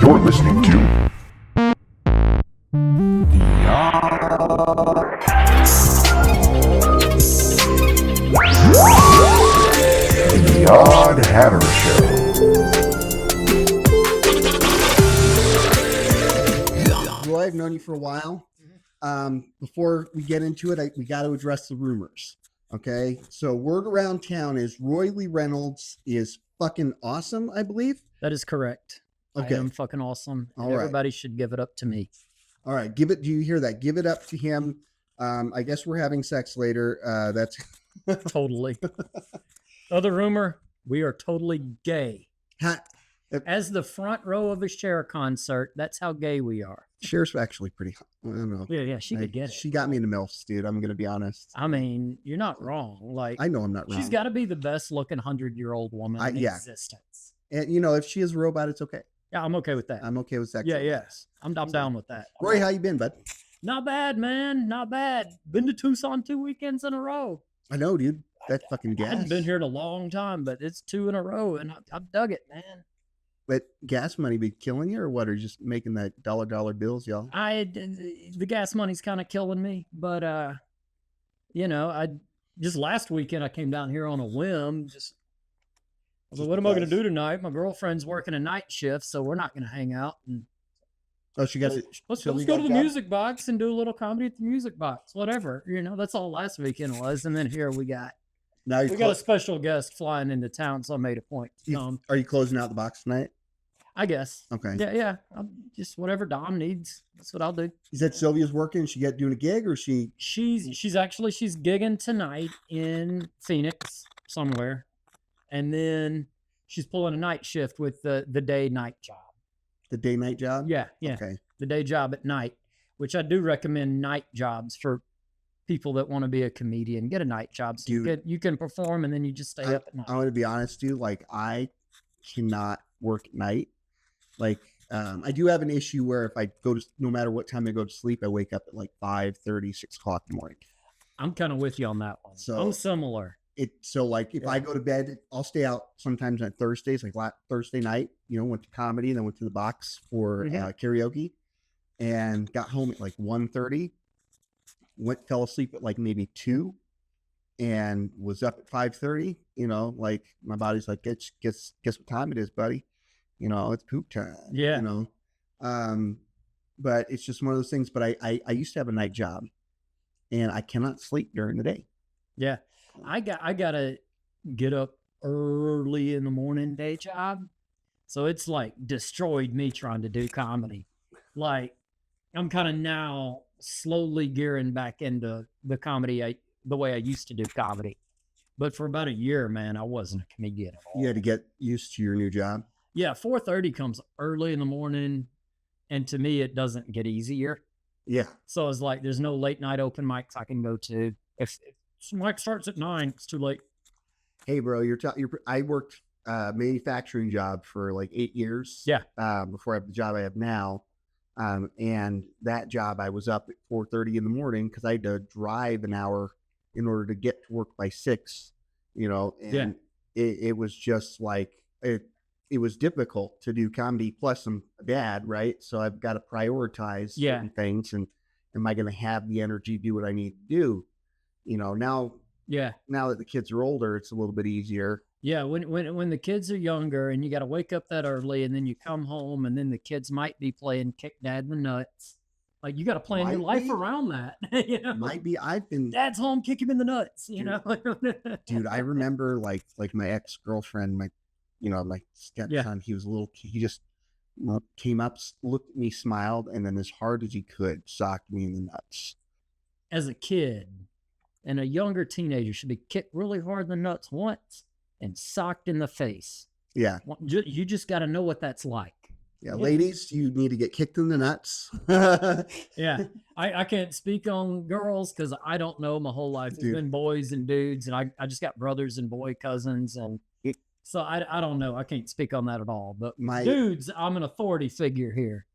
You're listening to The Oddhatter Show. Roy, I've known you for a while. Before we get into it, we got to address the rumors. Okay, so word around town is Roy Lee Reynolds is fucking awesome, I believe. That is correct. Okay. I am fucking awesome. All right. Everybody should give it up to me. All right, do you hear that? Give it up to him. I guess we're having sex later. That's Totally. Other rumor, we are totally gay. As the front row of a Cher concert, that's how gay we are. Cher's actually pretty. I don't know. Yeah, she could get it. She got me into MILFs, dude. I'm gonna be honest. I mean, you're not wrong. Like, I know I'm not wrong. she's got to be the best looking 100-year-old woman in existence. And you know, if she is a robot, it's okay. Yeah, I'm okay with that. I'm okay with sex. Yeah. I'm down with that. Roy, how you been, bud? Not bad, man. Not bad. Been to Tucson 2 weekends in a row. I know, dude. That fucking gas. I haven't been here in a long time, but it's 2 in a row, and I've dug it, man. But gas money be killing you, or what? Or just making that dollar bills, y'all? The gas money's kind of killing me, but you know, I just last weekend I came down here on a whim. I was like, what am I going to do tonight? My girlfriend's working a night shift, so we're not going to hang out. And oh, she got it. Let's go to the music box and do a little comedy at the music box, whatever. You know, that's all last weekend was, and then here we got a special guest flying into town, so I made a point to come. Are you closing out the box tonight? I guess. Okay. Yeah. I'm just whatever Dom needs. That's what I'll do. Is that Sylvia's working? She doing a gig, or she? She's gigging tonight in Phoenix somewhere, and then she's pulling a night shift with the day-night job. The day-night job? Yeah. Okay. The day job at night, which I do recommend night jobs for people that want to be a comedian. Get a night job so you can perform, and then you just stay up at night. I want to be honest, dude. Like, I cannot work at night. Like, I do have an issue where if I no matter what time I go to sleep, I wake up at like 5:30, 6 o'clock in the morning. I'm kind of with you on that one. So I'm similar. If I go to bed, I'll stay out sometimes on Thursdays, like Thursday night, went to comedy, then went to the box for karaoke, and got home at like 1:30, fell asleep at like maybe 2, and was up at 5:30. Like my body's like, guess what time it is, buddy? It's poop time. Yeah. But it's just one of those things. But I used to have a night job, and I cannot sleep during the day. Yeah. I gotta get up early in the morning day job. So it's like destroyed me trying to do comedy. Like, I'm kind of now slowly gearing back into the comedy the way I used to do comedy. But for about a year, man, I wasn't a comedian at all. You had to get used to your new job. Yeah, 4:30 comes early in the morning, and to me, it doesn't get easier. Yeah. So it's like there's no late night open mics I can go to. If mic starts at 9, it's too late. Hey, bro, I worked manufacturing job for like 8 years. Yeah. Before I have the job I have now. And that job, I was up at 4:30 in the morning because I had to drive an hour in order to get to work by 6, and it was just like, it was difficult to do comedy. Plus I'm a dad, right? So I've got to prioritize certain things, and am I going to have the energy to do what I need to do? Now that the kids are older, it's a little bit easier. Yeah. When the kids are younger and you got to wake up that early, and then you come home, and then the kids might be playing kick dad in the nuts. Like, you got to plan your life around that. Might be. Dad's home, kick him in the nuts. Dude, I remember like my ex-girlfriend, my stepson, he was a little kid. He just came up, looked at me, smiled, and then as hard as he could, socked me in the nuts. As a kid, and a younger teenager should be kicked really hard in the nuts once and socked in the face. Yeah. You just got to know what that's like. Yeah, ladies, you need to get kicked in the nuts. Yeah. I can't speak on girls because I don't know. My whole life it's been boys and dudes, and I just got brothers and boy cousins, and so I don't know. I can't speak on that at all. But dudes, I'm an authority figure here.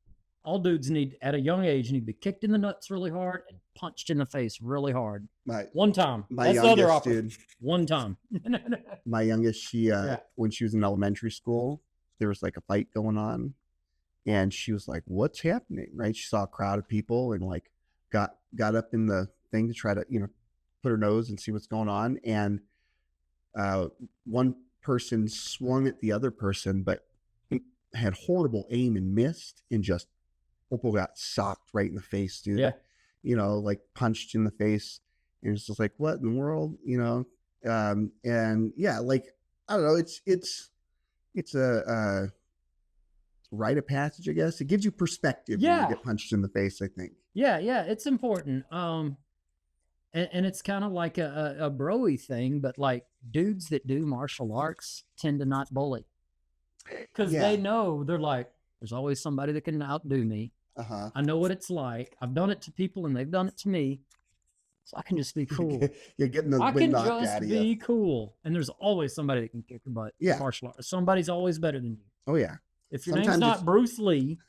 All dudes at a young age, need to be kicked in the nuts really hard and punched in the face really hard. One time. That's the other option. Dude. One time. My youngest, when she was in elementary school, there was like a fight going on. and she was like, "What's happening?" Right? She saw a crowd of people and like got up in the thing to try to put her nose and see what's going on, and one person swung at the other person, but had horrible aim and missed, and just Opal got socked right in the face, dude. Yeah. Like punched in the face, and it's just like, what in the world, and yeah, like I don't know, it's a rite of passage, I guess. It gives you perspective when you get punched in the face, I think. Yeah, it's important. And it's kind of like a broy thing, but like dudes that do martial arts tend to not bully because they know, they're like, there's always somebody that can outdo me. I know what it's like. I've done it to people and they've done it to me. So I can just be cool. You're getting the I wind can knocked out just of be you. cool. And there's always somebody that can kick your butt. Yeah. Martial arts. Somebody's always better than you. Oh yeah. If your name's not Bruce Lee,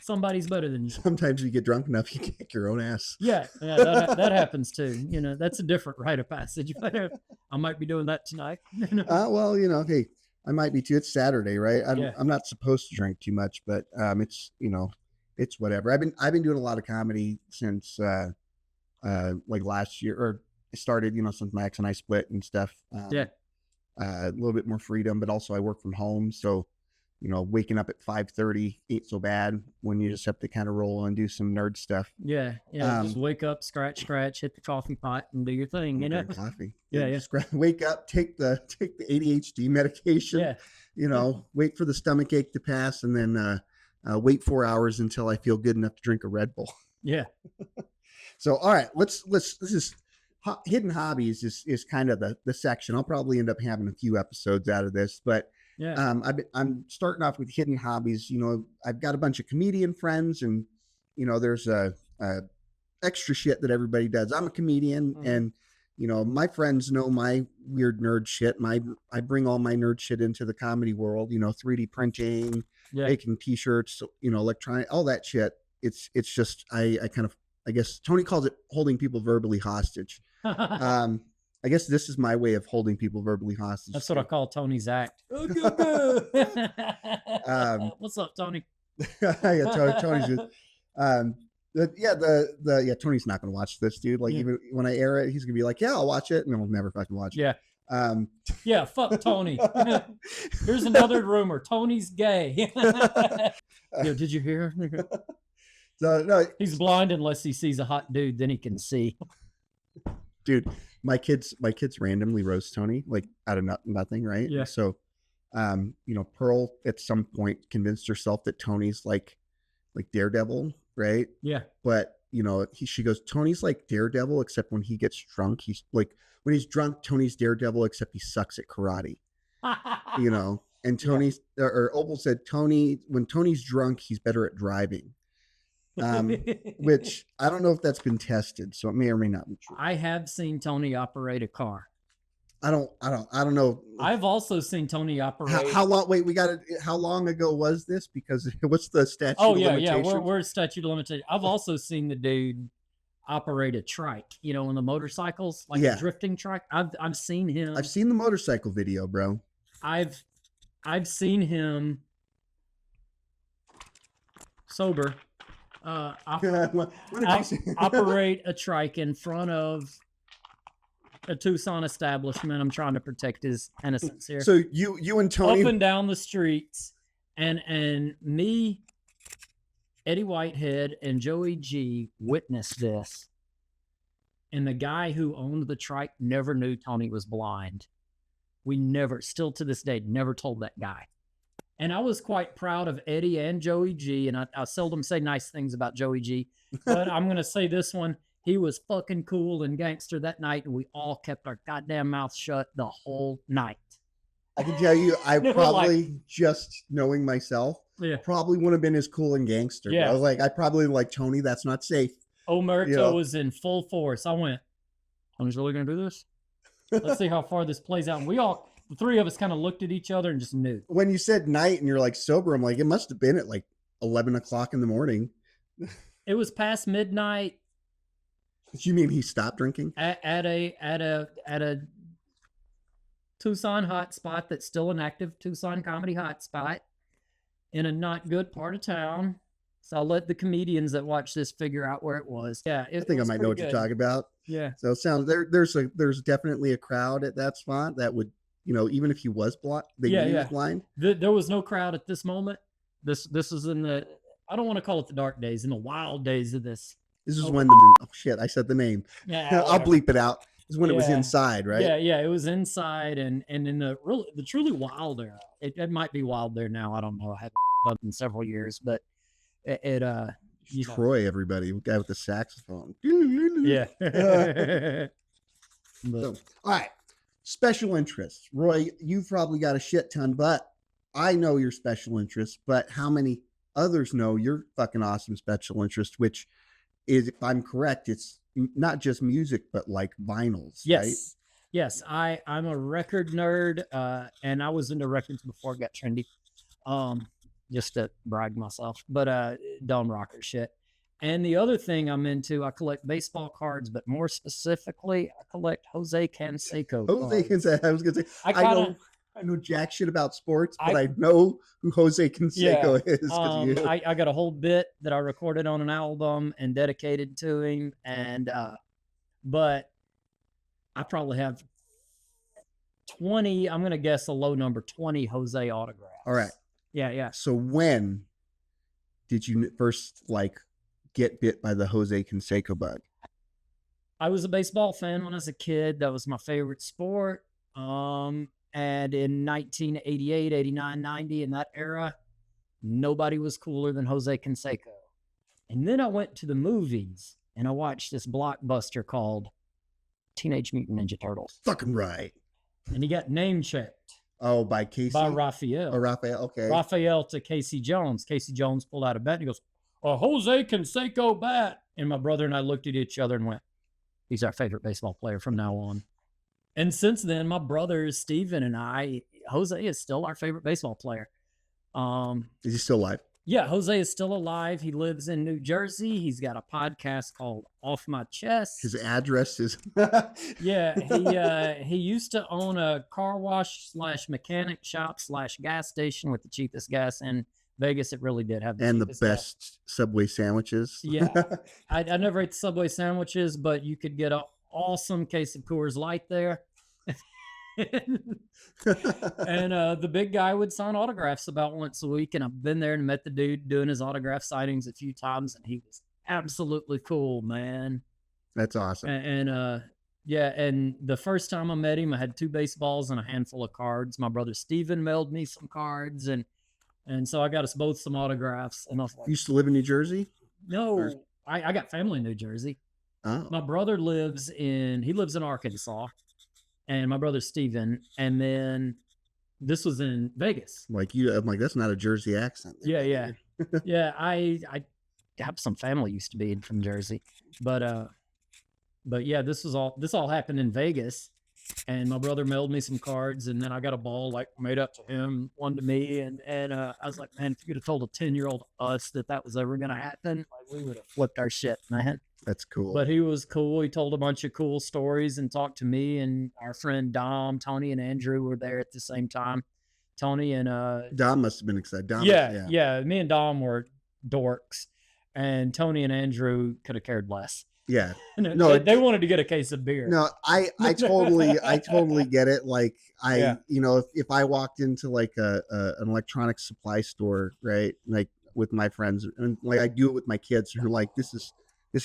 somebody's better than you. Sometimes you get drunk enough, you kick your own ass. Yeah, that happens too. That's a different rite of passage. I might be doing that tonight. Well, hey, I might be too. It's Saturday, right? I'm not supposed to drink too much, but it's it's whatever. I've been doing a lot of comedy since like last year, or I started since my ex and I split and stuff. A little bit more freedom, but also I work from home, so waking up at 5:30 ain't so bad when you just have to kind of roll and do some nerd stuff. Just wake up, scratch, hit the coffee pot, and do your thing. Coffee. Wake up, take the ADHD medication. Wait for the stomach ache to pass, and then wait 4 hours until I feel good enough to drink a Red Bull. So all right, let's this is hidden hobbies is kind of the section. I'll probably end up having a few episodes out of this, but I'm starting off with hidden hobbies. I've got a bunch of comedian friends, and there's a extra shit that everybody does. I'm a comedian, and my friends know my weird nerd shit. I bring all my nerd shit into the comedy world. 3D printing, making t-shirts, electronic, all that shit. It's just I guess Tony calls it holding people verbally hostage. I guess this is my way of holding people verbally hostage. That's what I call Tony's act. What's up, Tony? Tony's good. Tony's not going to watch this, dude. Like even when I air it, he's going to be like, "Yeah, I'll watch it," and then we'll never fucking watch it. Fuck Tony. Here's another rumor: Tony's gay. Did you hear? So no, he's blind unless he sees a hot dude, then he can see. Dude, my kids randomly roast Tony like out of nothing, right? Yeah. So, Pearl at some point convinced herself that Tony's like Daredevil, right? Yeah. But she goes, Tony's like Daredevil, except when he gets drunk, he's like, when he's drunk, Tony's Daredevil, except he sucks at karate. And Tony's or Opal said when Tony's drunk, he's better at driving. Which I don't know if that's been tested, so it may or may not be true. I have seen Tony operate a car. I don't know. I've also seen Tony operate. How long? Wait, how long ago was this? Because what's the statute of limitation? We're statute of limitation. I've also seen the dude operate a trike, on the motorcycles, like a drifting trike. I've seen him. I've seen the motorcycle video, bro. I've seen him sober. Operate a trike in front of a Tucson establishment. I'm trying to protect his innocence here. So you and Tony up and down the streets, and me, Eddie Whitehead, and Joey G witnessed this. And the guy who owned the trike never knew Tony was blind. We never, still to this day, never told that guy. And I was quite proud of Eddie and Joey G. And I seldom say nice things about Joey G. But I'm going to say this one. He was fucking cool and gangster that night. And we all kept our goddamn mouths shut the whole night. I can tell you, I probably, just knowing myself, probably wouldn't have been as cool and gangster. I was like, I probably like, Tony, that's not safe. Omerta was in full force. I went, Tony's really going to do this? Let's see how far this plays out. And the three of us kind of looked at each other and just knew. When you said night and you're like sober, I'm like, it must have been at like 11 o'clock in the morning. It was past midnight. You mean he stopped drinking? At a Tucson hotspot that's still an active Tucson comedy hotspot. in a not good part of town. So I'll let the comedians that watch this figure out where it was. Yeah, I think I might know what you're talking about. Yeah. So it sounds there's definitely a crowd at that spot that would, even if he was blind, he was blind. There was no crowd at this moment. This is in the, I don't want to call it the dark days, in the wild days of this. This is when oh shit, I said the name. Yeah, I'll bleep it out. This is when it was inside, right? Yeah, it was inside, and in the truly wild era. It might be wild there now. I don't know. I haven't done it in several years, but it Troy, everybody, guy with the saxophone. Yeah. So, all right, special interests. Roy, you've probably got a shit ton, but I know your special interests. But how many others know your fucking awesome special interest? Which is, if I'm correct, it's not just music, but like vinyls. Yes. Right? Yes. I'm a record nerd, and I was into records before it got trendy. Just to brag myself, but Don Rocker shit. And the other thing I'm into, I collect baseball cards, but more specifically, I collect Jose Canseco. Jose Canseco. I was gonna say, I know jack shit about sports, but I know who Jose Conseco is. I got a whole bit that I recorded on an album and dedicated to him, and but I probably have 20. I'm gonna guess a low number, 20 Jose autographs. All right. Yeah. So when did you first get bit by the Jose Conseco bug? I was a baseball fan when I was a kid. That was my favorite sport. And in 1988, 89, 90, in that era, nobody was cooler than Jose Conseco. And then I went to the movies and I watched this blockbuster called Teenage Mutant Ninja Turtles. Fucking right. And he got name checked. Oh, by Casey? By Raphael. Oh, Raphael, okay. Raphael to Casey Jones. Casey Jones pulled out a bat and he goes, a Jose Conseco bat. And my brother and I looked at each other and went, he's our favorite baseball player from now on. And since then, my brothers, Steven and I, Jose is still our favorite baseball player. Is he still alive? Yeah, Jose is still alive. He lives in New Jersey. He's got a podcast called Off My Chest. His address is... Yeah, he used to own a car wash / mechanic shop / gas station with the cheapest gas in Vegas. It really did have the best Subway sandwiches. Yeah, I never ate the Subway sandwiches, but you could get an awesome case of Coors Light there. And the big guy would sign autographs about once a week, and I've been there and met the dude doing his autograph signings a few times, and he was absolutely cool, man. That's awesome. And the first time I met him, I had 2 baseballs and a handful of cards. My brother Steven mailed me some cards, and so I got us both some autographs. And I was like, you used to live in New Jersey? No, I got family in New Jersey. Oh. My brother lives in Arkansas. And my brother Steven, and then this was in Vegas. I'm like, that's not a Jersey accent. Yeah. Yeah, I have some family used to be from Jersey. But yeah, this all happened in Vegas. And my brother mailed me some cards, and then I got a ball made up to him, one to me, and I was like, man, if you could have told a 10-year-old us that was ever gonna happen, we would have flipped our shit, man. That's cool. But he was cool. He told a bunch of cool stories and talked to me, and our friend Dom, Tony, and Andrew were there at the same time. Tony and Dom must have been excited. Yeah. Me and Dom were dorks, and Tony and Andrew could have cared less. Yeah. No, they wanted to get a case of beer. No, I totally get it. If I walked into an electronic supply store, right, with my friends, and I do it with my kids, who are like, this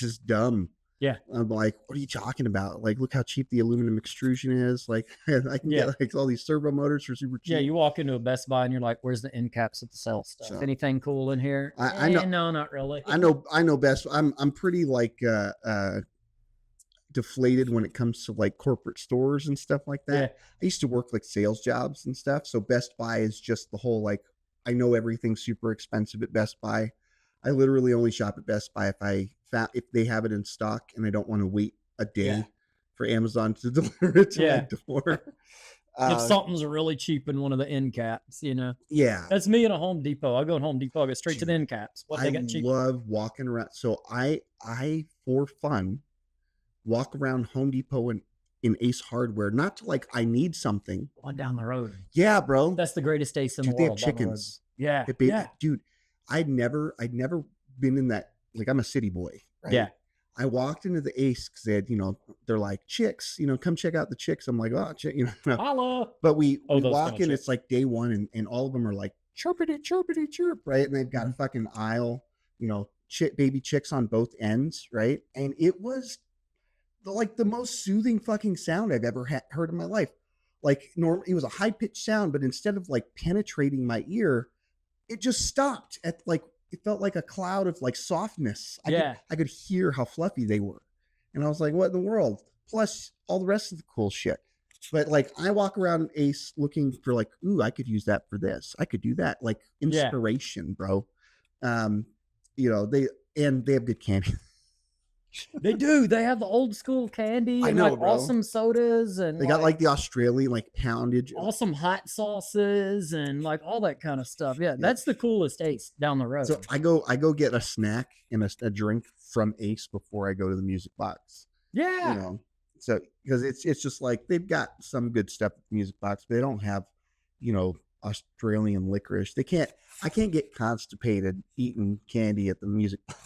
is dumb. Yeah. I'm like, what are you talking about? Look how cheap the aluminum extrusion is. I can get all these servo motors for super cheap. Yeah, you walk into a Best Buy and you're like, where's the end caps at the sell stuff? So, anything cool in here? I know. No, not really. I know best. I'm pretty deflated when it comes to corporate stores and stuff like that. Yeah. I used to work sales jobs and stuff. So Best Buy is just the whole, I know everything's super expensive at Best Buy. I literally only shop at Best Buy if they have it in stock and I don't want to wait a day for Amazon to deliver it to my door. If something's really cheap in one of the end caps, Yeah. That's me in a Home Depot. I go in Home Depot, I go straight to the end caps. What they got cheap? I love walking around. So I for fun walk around Home Depot and in Ace Hardware, not to I need something. One down the road. Yeah, bro. That's the greatest Ace in the world. They have chickens. Yeah. It ba- Dude, I'd never been in that. Like, I'm a city boy, right? Yeah. I walked into the Ace because they had, they're like, chicks, come check out the chicks. I'm like, oh, Holla. but we those walk kind of in, it's like day one, and all of them are like, chirpity, chirpity, chirp, right? And they've got a fucking aisle, baby chicks on both ends, right? And it was like the most soothing fucking sound I've ever heard in my life. Like, it was a high pitched sound, but instead of like penetrating my ear, it just stopped at like, it felt like a cloud of like softness. I could hear how fluffy they were. And I was like, what in the world? Plus all the rest of the cool shit. But like, I walk around Ace looking for like, ooh, I could use that for this. I could do that. Like inspiration, bro. They have good candy. They do. They have the old school candy and like bro. awesome sodas, and they got like the Australian like poundage, awesome hot sauces and like all that kind of stuff. Yeah, that's the coolest Ace down the road. So I go get a snack and a drink from Ace before I go to the music box. Yeah. So because it's just like they've got some good stuff at the music box, but they don't have, Australian licorice. I can't get constipated eating candy at the music box.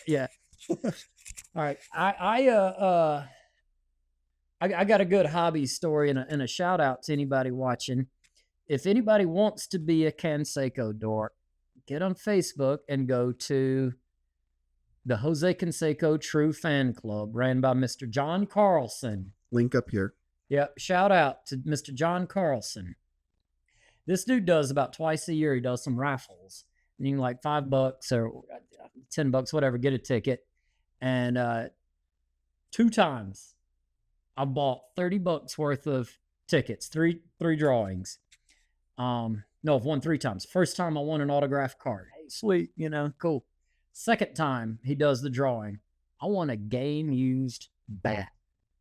Yeah. All right. I got a good hobby story and a shout out to anybody watching. If anybody wants to be a Conseco dork, get on Facebook and go to the Jose Conseco True Fan Club ran by Mr. John Carlson. Link up here. Yep. Shout out to Mr. John Carlson. This dude does about twice a year. He does some raffles. You can like $5 or $10, whatever, get a ticket. And 2 times I bought $30 worth of tickets, three drawings. No, I've won 3 times. First time I won an autographed card. Hey, sweet, cool. Second time he does the drawing, I won a game used bat.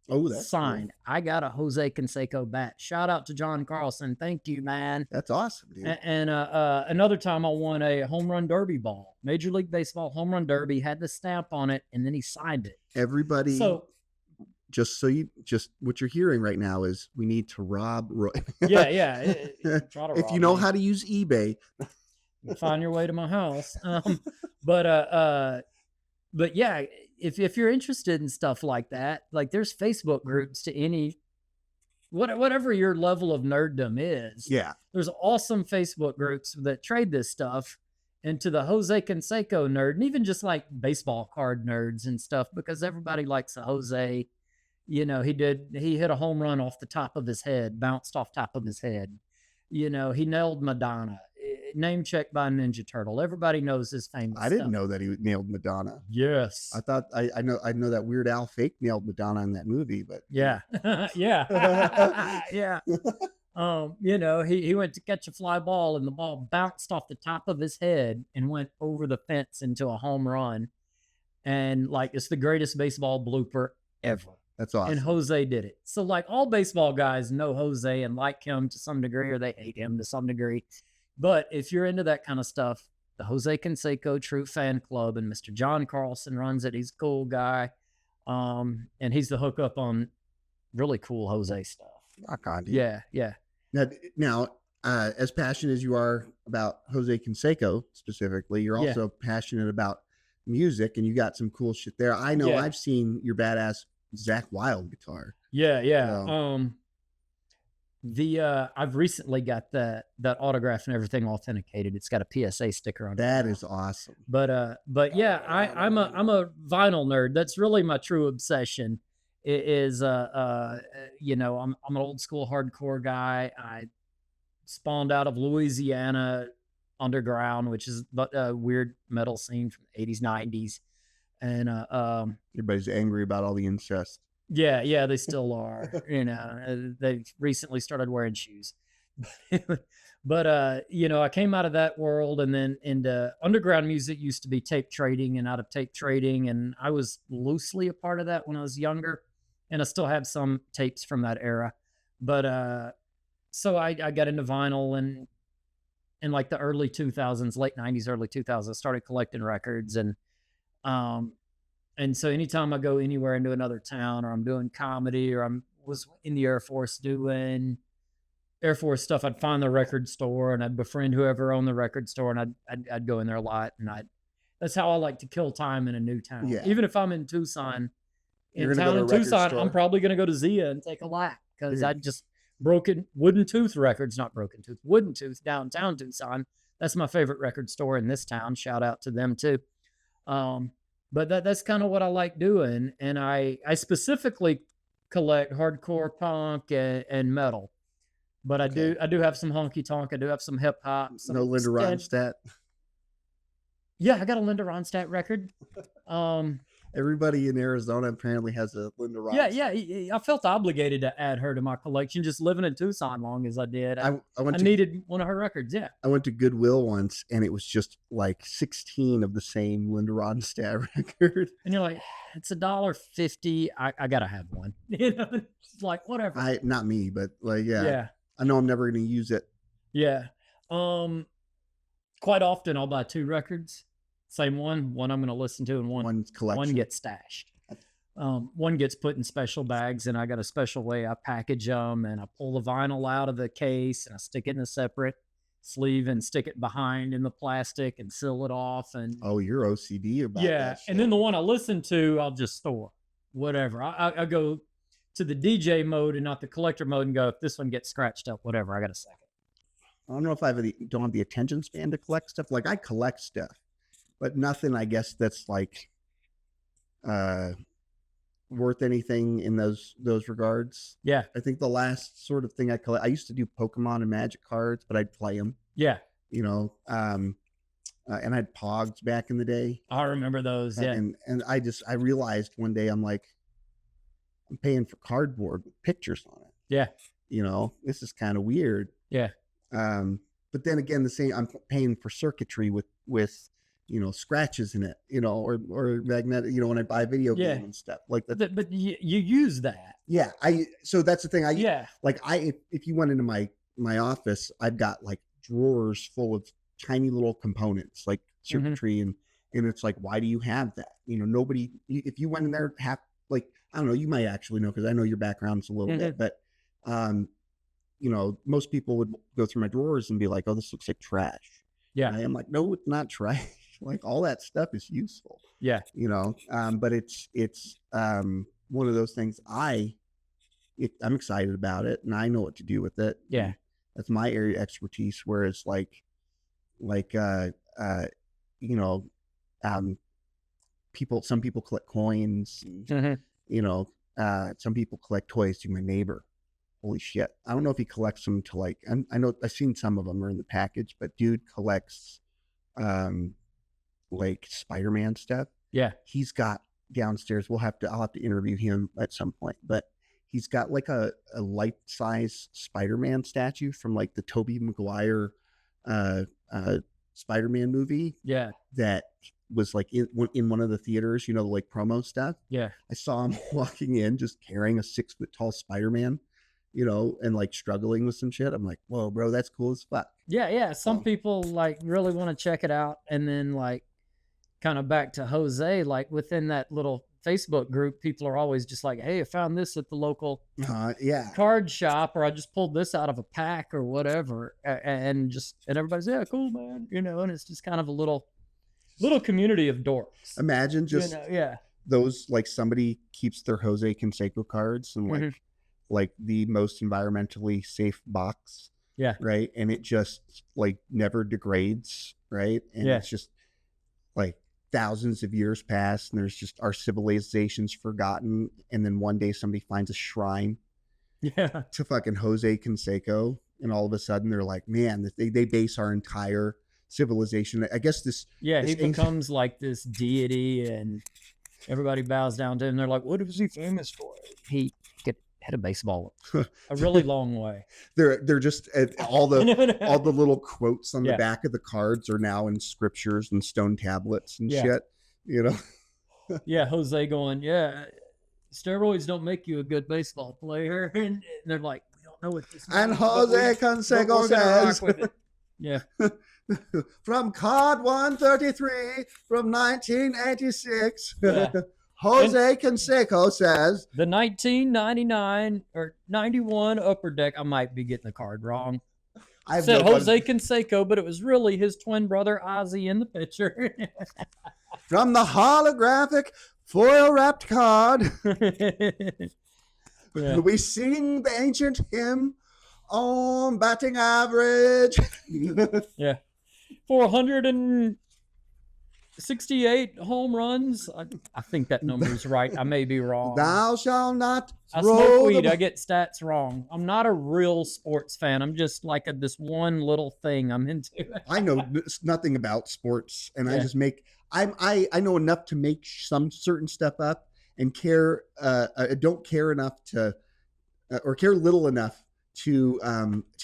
Oh, that's signed. Cool. I got a Jose Conseco bat. Shout out to John Carlson. Thank you, man. That's awesome, dude. And another time I won a home run derby ball, Major League Baseball home run derby, had the stamp on it, and then he signed it. Everybody. So what you're hearing right now is we need to rob Roy. Yeah. If you know how to use eBay, find your way to my house. But yeah, if you're interested in stuff like that, like there's Facebook groups to any, whatever your level of nerddom is. Yeah. There's awesome Facebook groups that trade this stuff into the Jose Conseco nerd, and even just like baseball card nerds and stuff, because everybody likes a Jose. He hit a home run off the top of his head, bounced off top of his head. He nailed Madonna. Name checked by a Ninja Turtle. Everybody knows his famous I didn't know that he nailed Madonna. Yes. I thought I know that Weird Al fake nailed Madonna in that movie, but yeah. Yeah. Yeah. He went to catch a fly ball and the ball bounced off the top of his head and went over the fence into a home run. And like, it's the greatest baseball blooper ever. That's awesome. And Jose did it. So like all baseball guys know Jose and like him to some degree, or they hate him to some degree. But if you're into that kind of stuff, the Jose Conseco True Fan Club, and Mr. John Carlson runs it. He's a cool guy. And he's the hookup on really cool Jose stuff. Rock on, dude. Yeah. Now, as passionate as you are about Jose Conseco specifically, you're also passionate about music, and you got some cool shit there. I know I've seen your badass Zach Wilde guitar. Yeah. So. I've recently got that autograph and everything authenticated. It's got a PSA sticker on it. That is awesome. But yeah, I'm a vinyl nerd. That's really my true obsession. I'm an old school hardcore guy. I spawned out of Louisiana underground, which is a weird metal scene from the 80s, 90s. And everybody's angry about all the incest. Yeah, they still are. They've recently started wearing shoes. But I came out of that world, and then into underground music used to be tape trading, and out of tape trading, and I was loosely a part of that when I was younger, and I still have some tapes from that era. But so I got into vinyl, and in like the early 2000s, late 90s, early 2000s, I started collecting records, and so anytime I go anywhere into another town, or I'm doing comedy, or was in the Air Force doing Air Force stuff, I'd find the record store and I'd befriend whoever owned the record store, and I'd go in there a lot, and that's how I like to kill time in a new town. Yeah. Even if I'm in Tucson, You're gonna go to a record Tucson, store? I'm probably going to go to Zia and take a lap, because Yeah. I just wooden tooth downtown Tucson. That's my favorite record store in this town. Shout out to them too. But that's kind of what I like doing. And I specifically collect hardcore punk and metal. But I do have some honky tonk. I do have some hip hop. No Linda Ronstadt. Yeah, I got a Linda Ronstadt record. Everybody in Arizona apparently has a Linda Ronstadt. Yeah. I felt obligated to add her to my collection, just living in Tucson long as I did. I needed one of her records. Yeah. I went to Goodwill once, and it was just like 16 of the same Linda Ronstadt record. And you're like, it's $1.50. I gotta have one. You know, it's like whatever. Not me, but like yeah. I know I'm never going to use it. Yeah. Quite often I'll buy 2 records. Same one I'm going to listen to, and one gets stashed. One gets put in special bags, and I got a special way I package them, and I pull the vinyl out of the case and I stick it in a separate sleeve and stick it behind in the plastic and seal it off. And oh, you're OCD about that. Yeah. And then the one I listen to, I'll just store whatever. I go to the DJ mode and not the collector mode, and go, if this one gets scratched up, whatever, I got a second. I don't know if don't have the attention span to collect stuff. Like, I collect stuff, but nothing, I guess, that's like worth anything in those regards. Yeah. I think the last sort of thing I collect, I used to do Pokemon and Magic cards, but I'd play them. Yeah. You know, and I had Pogs back in the day. I remember those. Yeah. And I realized one day, I'm like, I'm paying for cardboard with pictures on it. Yeah. You know, this is kind of weird. Yeah. But then again, I'm paying for circuitry with, you know, scratches in it, you know, or magnetic, you know, when I buy a video game and stuff like that. But you use that. Yeah. So that's the thing. If you went into my office, I've got like drawers full of tiny little components, like circuitry. And it's like, why do you have that? You know, nobody, if you went in there, I don't know, you might actually know, because I know your background's a little bit, but, you know, most people would go through my drawers and be like, oh, this looks like trash. Yeah. And I'm like, no, it's not trash. Like, all that stuff is useful. Yeah. You know, but it's one of those things I'm excited about it, and I know what to do with it. Yeah. That's my area of expertise. Whereas you know, some people collect coins, and, you know, some people collect toys. To my neighbor, holy shit, I don't know if he collects them to like, I know I've seen some of them are in the package, but dude collects like Spider-Man stuff. Yeah. He's got downstairs, I'll have to interview him at some point, but he's got like a life-size Spider-Man statue from like the Tobey Maguire Spider-Man movie. Yeah. That was like in one of the theaters, you know, like promo stuff. Yeah. I saw him walking in just carrying a 6-foot tall Spider-Man, you know, and like struggling with some shit. I'm like, whoa, bro, that's cool as fuck. Yeah. Yeah. Some people like really want to check it out. And then like kind of back to Jose, like within that little Facebook group, people are always just like, hey, I found this at the local card shop, or I just pulled this out of a pack or whatever. And everybody's, yeah, cool, man. You know, and it's just kind of a little community of dorks. Imagine just, you know, those, like, somebody keeps their Jose Conseco cards in like the most environmentally safe box. Yeah. Right. And it just like never degrades. Right. And it's just like thousands of years pass, and there's just our civilization's forgotten. And then one day somebody finds a shrine to fucking Jose Conseco. And all of a sudden they're like, man, they base our entire civilization. I guess he becomes like this deity, and everybody bows down to him. They're like, what is he famous for? He could hit a baseball a really long way. They're just all the little quotes on the back of the cards are now in scriptures and stone tablets and shit, you know. Jose going, steroids don't make you a good baseball player. And they're like, we don't know what this means. And Jose Conseco says, yeah. From card 133 from 1986. Jose Conseco says the 1999 or 91 Upper Deck. I might be getting the card wrong. I have Said no Jose Conseco, but it was really his twin brother Ozzy in the picture. from the holographic foil wrapped card. Yeah. We sing the ancient hymn on batting average. Yeah. 468 home runs. I think that number's right. I may be wrong. Thou shalt not I roll smoke weed. the- I get stats wrong. I'm not a real sports fan. I'm just like this one little thing I'm into. I know nothing about sports, and I Yeah. just make. I know enough to make some certain stuff up, and care. I don't care enough to, or care little enough to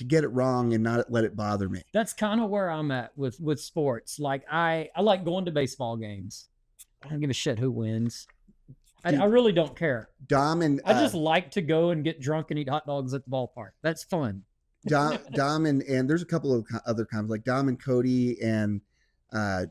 get it wrong and not let it bother me. That's kind of where I'm at with sports. Like I like going to baseball games. I don't give a shit who wins. I really don't care. Dom and I just like to go and get drunk and eat hot dogs at the ballpark. That's fun. Dom and there's a couple of other comments like Dom and Cody and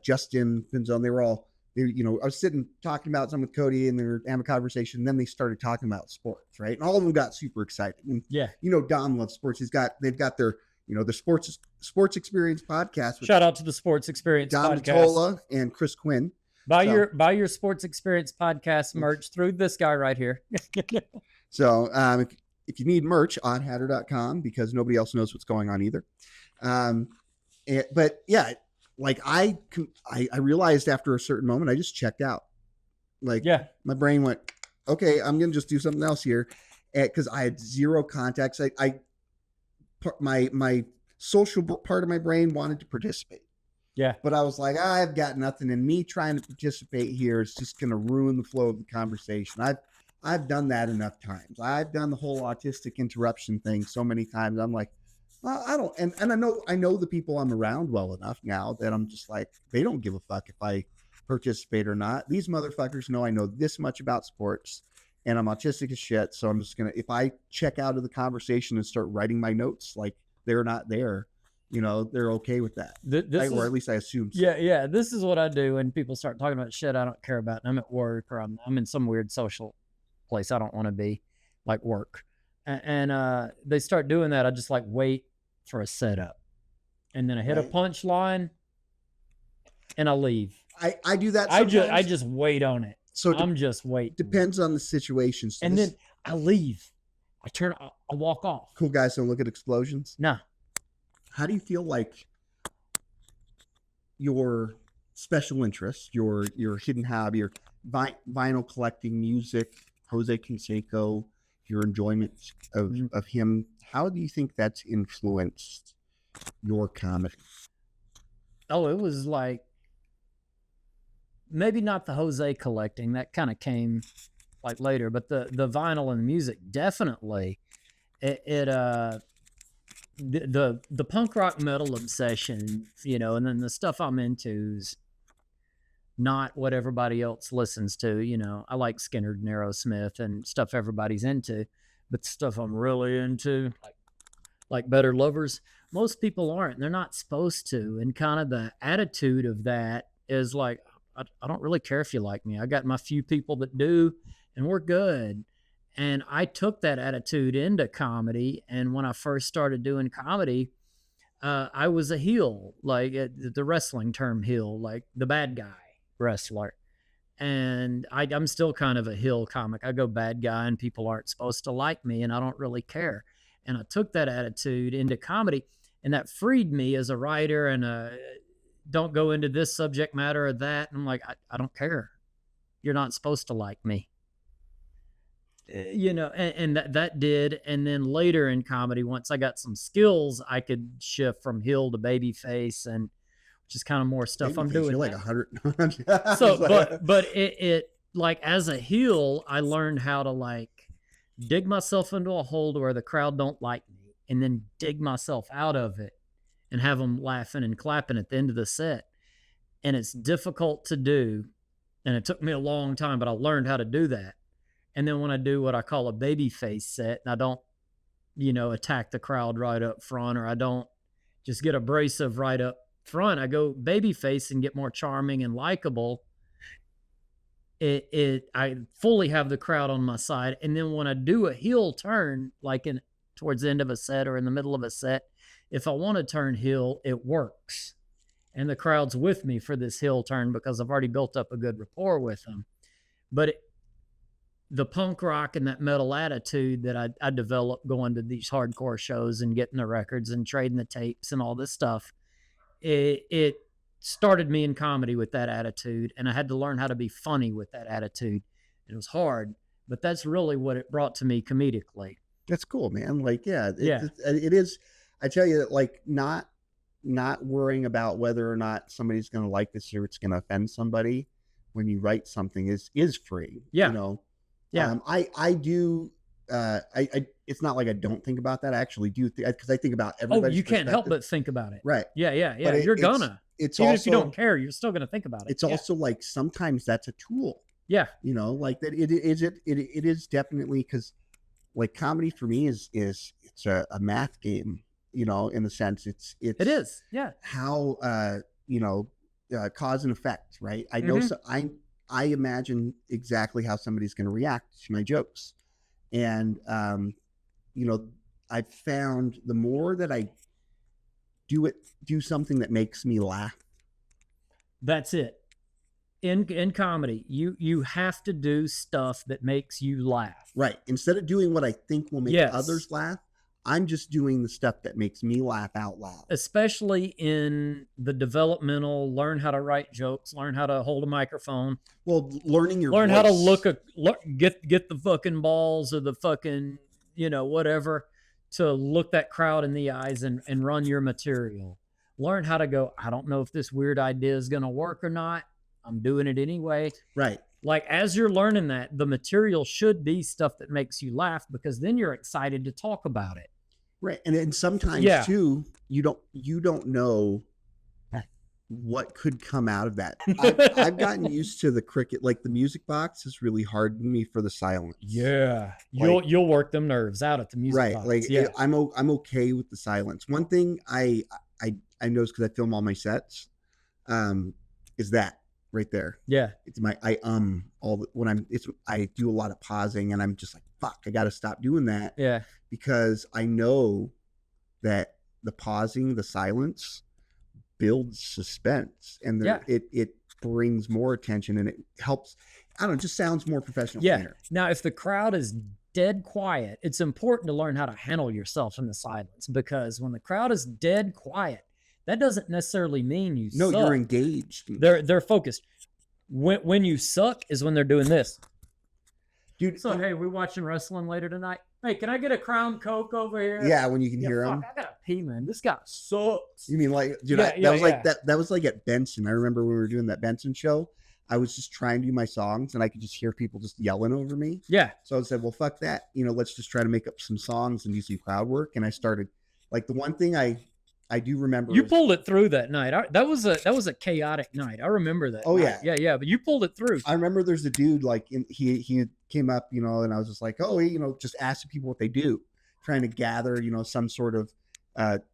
Justin Pinzone. They were all, I was sitting talking about something with Cody and they were having a conversation. And then they started talking about sports, right? And all of them got super excited. And, Yeah. Dom loves sports. They've got their, the sports experience podcast. With Shout out to the Sports Experience Dom podcast. Tola and Chris Quinn. Buy your Sports Experience podcast merch through this guy right here. So if you need merch, oddhatter.com, because nobody else knows what's going on either. But yeah, like I realized after a certain moment, I just checked out. Like my brain went, okay, I'm going to just do something else here. Because I had zero contacts. My social part of my brain wanted to participate. Yeah. But I was like, I've got nothing, and me trying to participate here is just going to ruin the flow of the conversation. I've done that enough times. I've done the whole autistic interruption thing so many times. I'm like, well, I don't, and I know the people I'm around well enough now that I'm just like, they don't give a fuck if I participate or not. These motherfuckers know I know this much about sports, and I'm autistic as shit. So I'm just gonna, if I check out of the conversation and start writing my notes like they're not there, they're okay with that. Or at least I assume so. Yeah. This is what I do when people start talking about shit I don't care about. And I'm at work or I'm in some weird social place I don't want to be, like work. And they start doing that. I just like wait for a setup. And then I hit a punchline and I leave. I do that sometimes. sometimes. I just wait on it. So I'm just waiting. Depends on the situation. So and then I leave. I walk off. Cool guys don't look at explosions? No. How do you feel like your special interest, your hidden hobby, your vinyl collecting, music, Jose Conseco, your enjoyment of him, how do you think that's influenced your comedy? Oh, it was like, maybe not the Jose collecting, that kind of came like later, but the vinyl and the music, definitely. The punk rock metal obsession, and then the stuff I'm into is not what everybody else listens to. I like Skinner and Aerosmith and stuff everybody's into, but stuff I'm really into, like Better Lovers, most people aren't. They're not supposed to. And kind of the attitude of that is like, I don't really care if you like me. I got my few people that do, and we're good. And I took that attitude into comedy. And when I first started doing comedy, I was a heel, like the wrestling term heel, like the bad guy wrestler. And I'm still kind of a heel comic. I go bad guy and people aren't supposed to like me and I don't really care. And I took that attitude into comedy and that freed me as a writer and don't go into this subject matter or that. And I'm like, I don't care. You're not supposed to like me. And that did. And then later in comedy, once I got some skills, I could shift from heel to baby face, and which is kind of more stuff I'm doing. You're like 100. So, but it like as a heel, I learned how to like dig myself into a hole to where the crowd don't like me, and then dig myself out of it and have them laughing and clapping at the end of the set. And it's difficult to do. And it took me a long time, but I learned how to do that. And then when I do what I call a baby face set, and I don't, attack the crowd right up front, or I don't just get abrasive right up front, I go baby face and get more charming and likable. I fully have the crowd on my side. And then when I do a heel turn, like towards the end of a set or in the middle of a set, if I want to turn heel, it works. And the crowd's with me for this heel turn because I've already built up a good rapport with them. But the punk rock and that metal attitude that I developed going to these hardcore shows and getting the records and trading the tapes and all this stuff, it started me in comedy with that attitude, and I had to learn how to be funny with that attitude. It was hard, but that's really what it brought to me comedically. That's cool, man. Like, it is. I tell you that, like, not worrying about whether or not somebody's going to like this or it's going to offend somebody when you write something is free. Yeah. You know? Yeah. I do. It's not like I don't think about that. I actually do, because I think about everybody. Oh, you can't help but think about it. Right. Yeah. But You're gonna. It's even also, if you don't care, you're still gonna think about it. It's also like sometimes that's a tool. Yeah. You know, like that. It is definitely, because like comedy for me is it's a math game. You know, in the sense it is. Yeah. How cause and effect, right? I know. So I imagine exactly how somebody's going to react to my jokes. And, I've found the more that I do something that makes me laugh. That's it. In comedy, you have to do stuff that makes you laugh. Right. Instead of doing what I think will make others laugh, I'm just doing the stuff that makes me laugh out loud. Especially in the developmental, learn how to write jokes, learn how to hold a microphone. Well, learn voice. How to get the fucking balls or the fucking, whatever, to look that crowd in the eyes and run your material. Learn how to go, I don't know if this weird idea is going to work or not. I'm doing it anyway. Right. Like, as you're learning that, the material should be stuff that makes you laugh, because then you're excited to talk about it. Right. And sometimes too, you don't know what could come out of that. I've gotten used to the cricket, like the music box is really hard for me for the silence. Yeah. You'll work them nerves out at the music box. Like I'm okay with the silence. One thing I noticed, because I film all my sets, is that right there. Yeah. It's I do a lot of pausing, and I'm just like, fuck, I got to stop doing that. Yeah. Because I know that the pausing, the silence builds suspense, and it brings more attention, and it helps. I don't know, it just sounds more professional. Yeah. Now, if the crowd is dead quiet, it's important to learn how to handle yourself in the silence, because when the crowd is dead quiet, that doesn't necessarily mean you suck. You're engaged. They're focused. When you suck is when they're doing this. Dude, so hey, we watching wrestling later tonight? Hey, can I get a Crown Coke over here? Yeah, when you can hear them. I gotta pee, man. This guy sucks. You mean like, dude? That was like at Benson. I remember when we were doing that Benson show. I was just trying to do my songs, and I could just hear people just yelling over me. Yeah. So I said, well, fuck that. Let's just try to make up some songs and do some crowd work. And I started, like, the one thing I do remember. You pulled it through that night. That was a chaotic night. I remember that. Oh night. yeah. Yeah. But you pulled it through. I remember there's a dude, like, he came up, and I was just like, oh, just asking people what they do, trying to gather, some sort of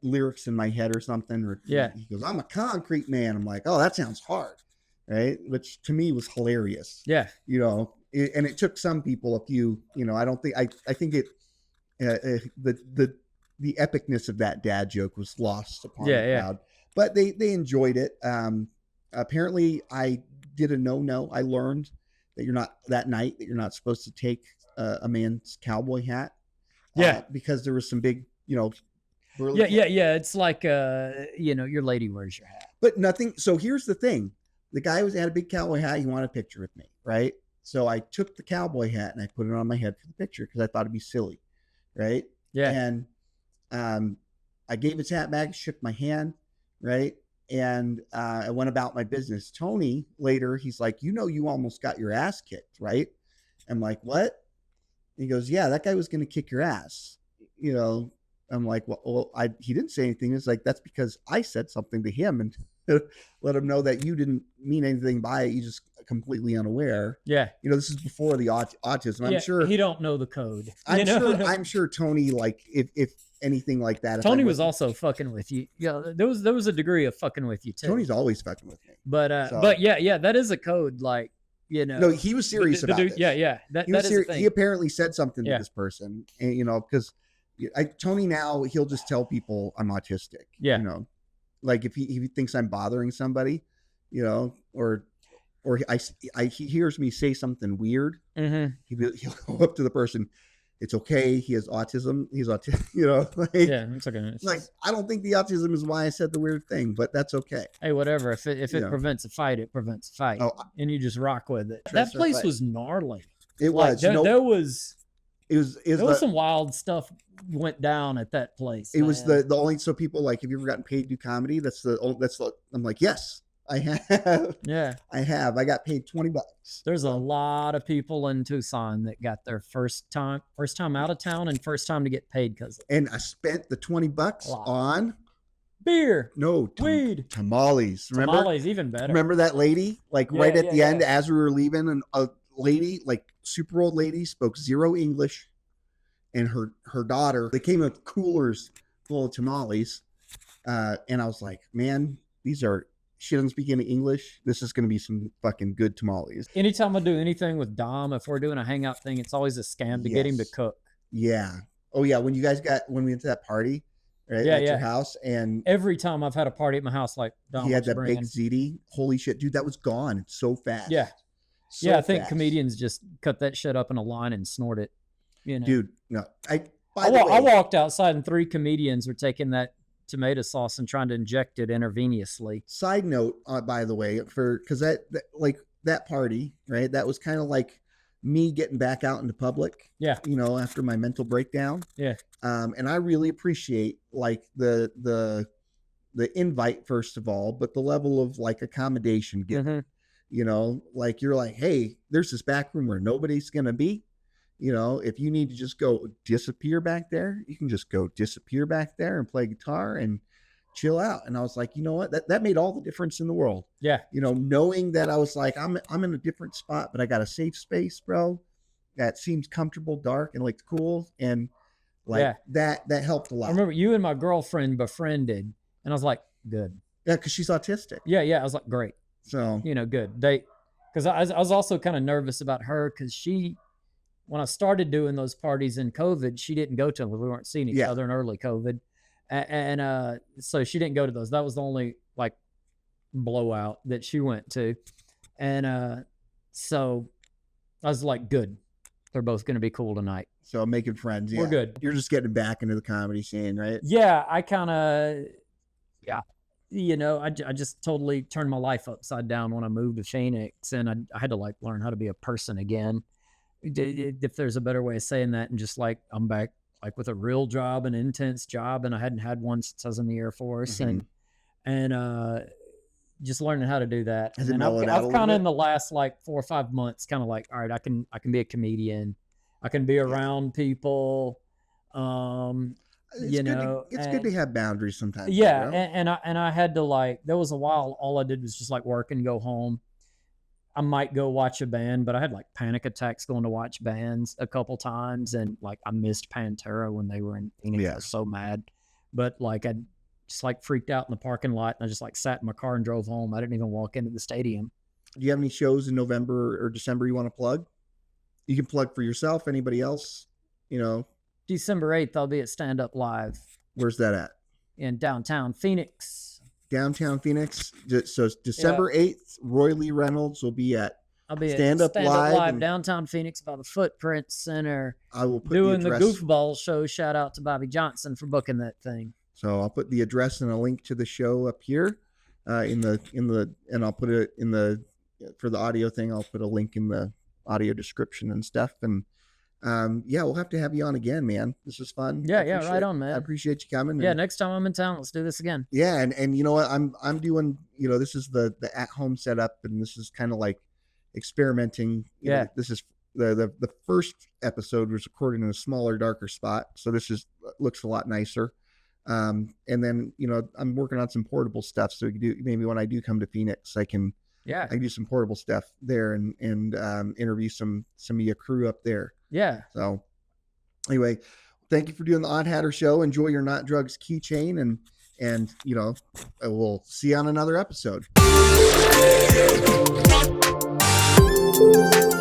lyrics in my head or something. Or yeah. He goes, I'm a concrete man. I'm like, oh, that sounds hard. Right. Which to me was hilarious. Yeah. And it took some people a few, I don't think, I think it, the epicness of that dad joke was lost upon the crowd, but they enjoyed it. Apparently I did a no. I learned that you're not supposed to take a man's cowboy hat. Because there was some big, burly Yeah. It's like, your lady wears your hat, but nothing. So here's the thing. The guy had a big cowboy hat. He wanted a picture with me. Right. So I took the cowboy hat and I put it on my head for the picture, because I thought it'd be silly. Right. Yeah. And, I gave his hat back, shook my hand, right? And I went about my business. Tony, later, he's like, you almost got your ass kicked, right? I'm like, what? He goes, yeah, that guy was going to kick your ass. I'm like, well, he didn't say anything. It's like, that's because I said something to him and let him know that you didn't mean anything by it. You just completely unaware. Yeah. This is before the autism. I'm sure he don't know the code. I'm sure Tony, like, if anything like that. Tony was also fucking with you. Yeah, there was a degree of fucking with you too. Tony's always fucking with me. But yeah, that is a code. Like, you know. No, he was serious the about dude, this. yeah. That He that was is serious. the thing. He apparently said something to Yeah. this person, and because Tony now he'll just tell people I'm autistic. Yeah. Like if he thinks I'm bothering somebody, or he hears me say something weird, he'll go up to the person. It's okay. He has autism. He's autistic. Yeah, it's okay. It's Like I don't think the autism is why I said the weird thing, but that's okay. hey, whatever. If it prevents a fight, it prevents a fight, and you just rock with it. That place was gnarly. It was. There was. It was some wild stuff went down at that place. It was the only so people like, have you ever gotten paid to do comedy? I'm like, yes, I have. Yeah, I have. I got paid $20. There's a lot of people in Tucson that got their first time out of town and first time to get paid because. And I spent the $20 on beer. No, weed. Tamales. Remember? Tamales, even better. Remember that lady? Like right at the end, as we were leaving, and a lady, like super old lady, spoke zero English, and her daughter. They came with coolers full of tamales, and I was like, man, she doesn't speak any English. This is going to be some fucking good tamales. Anytime I do anything with Dom, if we're doing a hangout thing, it's always a scam to get him to cook. Yeah. Oh yeah. When we went to that party, right? At your house, and every time I've had a party at my house, like Dom, he had that big ziti. Holy shit, dude, that was gone. It's so fast. Yeah. I think comedians just cut that shit up in a line and snort it. Dude, no. I walked outside and 3 comedians were taking that tomato sauce and trying to inject it intravenously. Side note, by the way, because that party, right? That was kind of like me getting back out into public. Yeah. After my mental breakdown. Yeah. And I really appreciate like the invite first of all, but the level of like accommodation given. Like you're like, hey, there's this back room where nobody's gonna be. If you need to just go disappear back there, you can just go disappear back there and play guitar and chill out. And I was like, you know what? That made all the difference in the world. Yeah. Knowing that I was like, I'm in a different spot, but I got a safe space, bro. That seems comfortable, dark, and like cool. And like that helped a lot. I remember you and my girlfriend befriended, and I was like, good. Yeah, because she's autistic. Yeah. I was like, great. So good. Because I was also kind of nervous about her because when I started doing those parties in COVID, she didn't go to them. We weren't seeing each other in early COVID, and so she didn't go to those. That was the only like blowout that she went to, and so I was like, good. They're both going to be cool tonight. So making friends. Yeah. We're good. You're just getting back into the comedy scene, right? Yeah, I kind of. Yeah. I just totally turned my life upside down when I moved to Phoenix, and I had to like learn how to be a person again. If there's a better way of saying that, and just like I'm back like with a real job, an intense job, and I hadn't had one since I was in the Air Force, and just learning how to do that. Has it and mellowed out a I've little kind of bit? in the last like 4 or 5 months, kind of like, all right, I can be a comedian, I can be around people. It's good to have boundaries sometimes. Yeah, and I had to like, there was a while all I did was just like work and go home. I might go watch a band, but I had like panic attacks going to watch bands a couple times, and like I missed Pantera when they were in Phoenix. Yeah. I was so mad, but like I just like freaked out in the parking lot, and I just like sat in my car and drove home. I didn't even walk into the stadium. Do you have any shows in November or December you want to plug? You can plug for yourself. Anybody else? December 8th, I'll be at Stand Up Live. Where's that at? In downtown Phoenix. Downtown Phoenix. So December 8th, Roy Lee Reynolds will be at Stand Up Live downtown Phoenix by the Footprint Center. I will put doing the address. Goofball show. Shout out to Bobby Johnson for booking that thing. So I'll put the address and a link to the show up here, and I'll put it in the for the audio thing. I'll put a link in the audio description and stuff. And we'll have to have you on again, man. This was fun. Yeah, right on, man. I appreciate you coming. Yeah, next time I'm in town, let's do this again. Yeah, and you know what? I'm doing. This is the at home setup, and this is kind of like experimenting. This is the first episode was recorded in a smaller, darker spot, so this looks a lot nicer. And then I'm working on some portable stuff, so maybe when I do come to Phoenix, I can do some portable stuff there and interview some of your crew up there. Yeah. So anyway, thank you for doing the Oddhatter show. Enjoy your Not Drugs keychain, and we'll see you on another episode. Bye.